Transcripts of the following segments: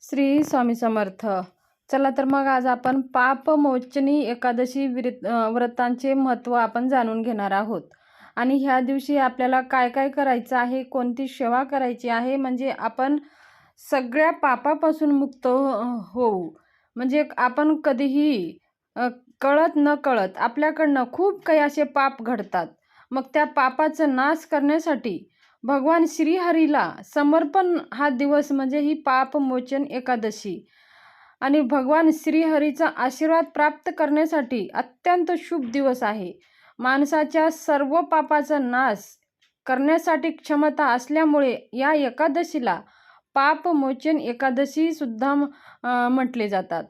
श्री स्वामी समर्थ. चला तर मग आज आपण पापमोचनी एकादशी व्रतांचे महत्त्व आपण जाणून घेणार आहोत. आणि ह्या दिवशी आपल्याला काय काय करायचं आहे, कोणती सेवा करायची आहे, म्हणजे आपण सगळ्या पापापासून मुक्त होऊ. म्हणजे आपण कधीही कळत न कळत आपल्याकडनं खूप काही असे पाप घडतात. मग त्या पापाचा नाश करण्यासाठी भगवान श्रीहरीला समर्पण हा दिवस म्हणजे ही पापमोचन एकादशी. आणि भगवान श्रीहरीचा आशीर्वाद प्राप्त करण्यासाठी अत्यंत शुभ दिवस आहे. माणसाच्या सर्व पापाचा नाश करण्यासाठी क्षमता असल्यामुळे या एकादशीला पापमोचन एकादशी सुद्धा म्हटले जातात.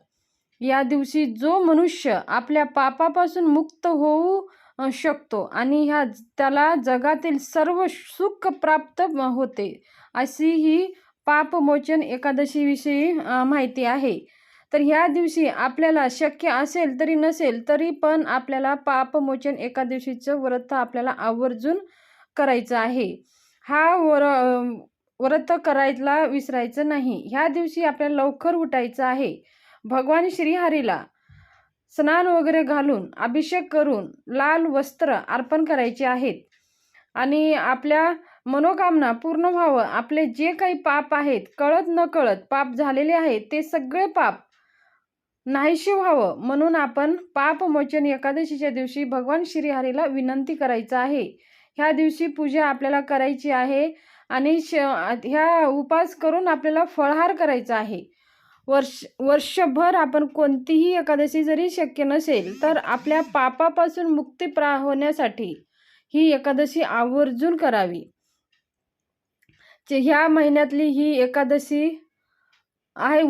या दिवशी जो मनुष्य आपल्या पापापासून मुक्त होऊ शकतो आणि त्याला जगातील सर्व सुख प्राप्त होते, अशी ही पापमोचन एकादशीविषयी माहिती आहे. तर ह्या दिवशी आपल्याला शक्य असेल तरी नसेल तरी पण आपल्याला पापमोचन एकादशीचं व्रत आपल्याला आवर्जून करायचं आहे. हा व्रत करायला विसरायचं नाही. ह्या दिवशी आपल्याला लवकर उठायचं आहे. भगवान श्रीहरीला स्नान वगैरे घालून अभिषेक करून लाल वस्त्र अर्पण करायचे आहेत आणि आपल्या मनोकामना पूर्ण व्हावं. आपले जे काही पाप आहेत, कळत न कळत पाप झालेले आहेत, ते सगळे पाप नाहीसे व्हावं म्हणून आपण पापमोचन एकादशीच्या दिवशी भगवान श्रीहरीला विनंती करायचं आहे. ह्या दिवशी पूजा आपल्याला करायची आहे आणि ह्या उपास करून आपल्याला फळाहार करायचा आहे. वर्षभर आपण कोणतीही एकादशी जरी शक्य नसेल तर आपल्या पापापासून मुक्ती होण्यासाठी ही एकादशी आवर्जून करावी. ह्या महिन्यातली ही एकादशी आहे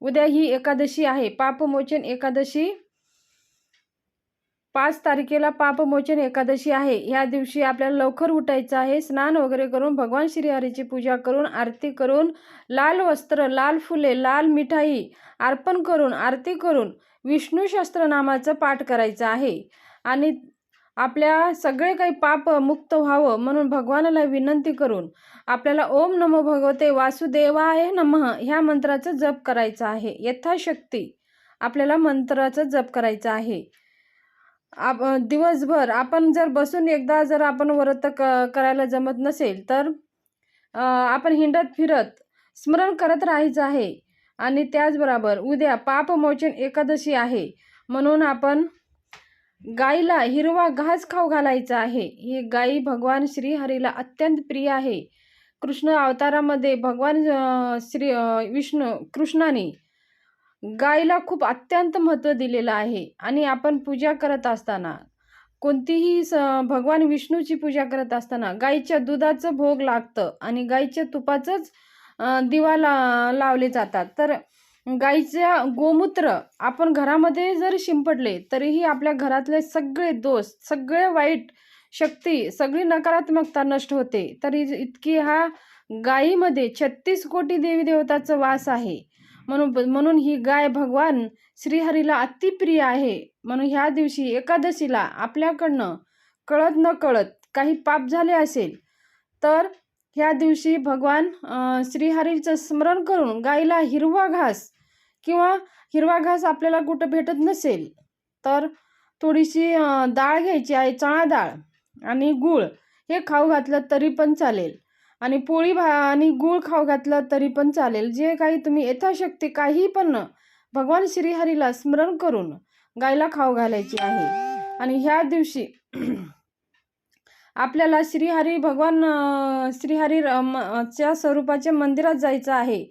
उद्या ही एकादशी आहे, पापमोचन एकादशी. 5 तारखेला पापमोचन एकादशी आहे. ह्या दिवशी आपल्याला लवकर उठायचं आहे. स्नान वगैरे करून भगवान श्रीहरीची पूजा करून आरती करून लाल वस्त्र, लाल फुले, लाल मिठाई अर्पण करून आरती करून विष्णू सहस्त्रनामाचं पाठ करायचं आहे. आणि आपल्या सगळे काही पाप मुक्त व्हावं म्हणून भगवानाला विनंती करून आपल्याला ओम नमो भगवते वासुदेवाय नमः ह्या मंत्राचा जप करायचा आहे. यथाशक्ती आपल्याला मंत्राचा जप करायचा आहे. दिवसभर आपण जर बसून एकदा जर आपण व्रत करायला जमत नसेल तर आपण हिंडत फिरत स्मरण करत राहायचं आहे. आणि त्याचबरोबर उद्या पापमोचन एकादशी आहे म्हणून आपण गाईला हिरवा घास खाऊ घालायचा आहे. ही गाई भगवान श्रीहरीला अत्यंत प्रिय आहे. कृष्ण अवतारामध्ये भगवान कृष्णाने गाईला खूप अत्यंत महत्त्व दिलेलं आहे. आणि आपण पूजा करत असताना कोणतीही भगवान विष्णूची पूजा करत असताना गाईच्या दुधाचं भोग लागतं आणि गाईच्या तुपाचंच दिवा लावले जातात. तर गाईच्या गोमूत्र आपण घरामध्ये जर शिंपडले तरीही आपल्या घरातले सगळे दोष, सगळे वाईट शक्ती, सगळी नकारात्मकता नष्ट होते. तरी इतकी हा गायीमध्ये 36 कोटी देवी देवताचा वास आहे. म्हणून ही गाय भगवान श्रीहरीला अतिप्रिय आहे. म्हणून ह्या दिवशी एकादशीला आपल्याकडनं कळत न कळत काही पाप झाले असेल तर ह्या दिवशी भगवान श्रीहरीचं स्मरण करून गाईला हिरवा घास किंवा हिरवा घास आपल्याला कुठं भेटत नसेल तर थोडीशी डाळ घ्यायची आहे, चणा डाळ आणि गूळ हे खाऊ घातलं तरी पण चालेल. आणि पोळी आणि गूळ खाऊ घातलं तरी पण चालेल. जे काही तुम्ही यथाशक्ती काही पण भगवान श्रीहरीला स्मरण करून गायला खाऊ घालायची आहे. आणि ह्या दिवशी आपल्याला भगवान श्रीहरीच्या स्वरूपाच्या मंदिरात जायचं आहे.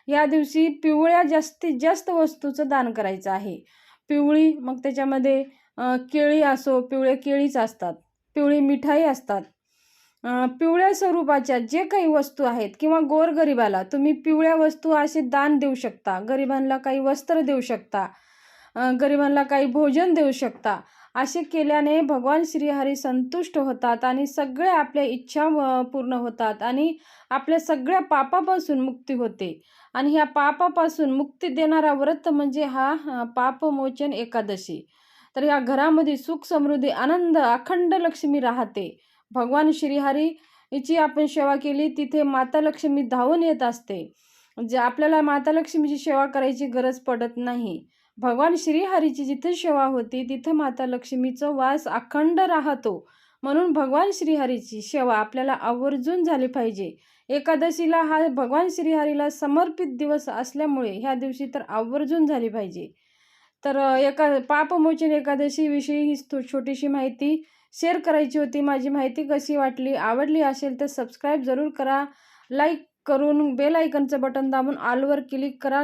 या दिवशी पिवळ्या जास्तीत जास्त वस्तूचं दान करायचं आहे. पिवळी, मग त्याच्यामध्ये केळी असो, पिवळे केळीच असतात, पिवळी मिठाई असतात, पिवळ्या स्वरूपाच्या जे काही वस्तू आहेत किंवा गोरगरिबाला तुम्ही पिवळ्या वस्तू असे दान देऊ शकता. गरिबांना काही वस्त्र देऊ शकता, गरिबांना काही भोजन देऊ शकता. असे केल्याने भगवान श्रीहरी संतुष्ट होतात आणि सगळ्या आपल्या इच्छा पूर्ण होतात आणि आपल्या सगळ्या पापापासून मुक्ती होते. आणि ह्या पापापासून मुक्ती देणारा व्रत म्हणजे हा पापमोचन एकादशी. तर या घरामध्ये सुख समृद्धी आनंद अखंड लक्ष्मी राहते. भगवान श्रीहरी हिची आपण सेवा केली तिथे माता लक्ष्मी धावून येत असते. जे आपल्याला माता लक्ष्मीची सेवा करायची गरज पडत नाही. भगवान श्रीहरीची जिथे सेवा होती तिथं माता लक्ष्मीचा वास अखंड राहतो. म्हणून भगवान श्रीहरीची सेवा आपल्याला आवर्जून झाली पाहिजे. एकादशीला हा भगवान श्रीहरीला समर्पित दिवस असल्यामुळे ह्या दिवशी तर आवर्जून झाली पाहिजे. तर पापमोचन एकादशीविषयी ही छोटीशी माहिती शेअर करायची होती. माझी माहिती कशी वाटली, आवडली असेल तर सबस्क्राईब जरूर करा. लाईक करून बेल आयकॉनचं बटन दाबून ऑलवर क्लिक करा.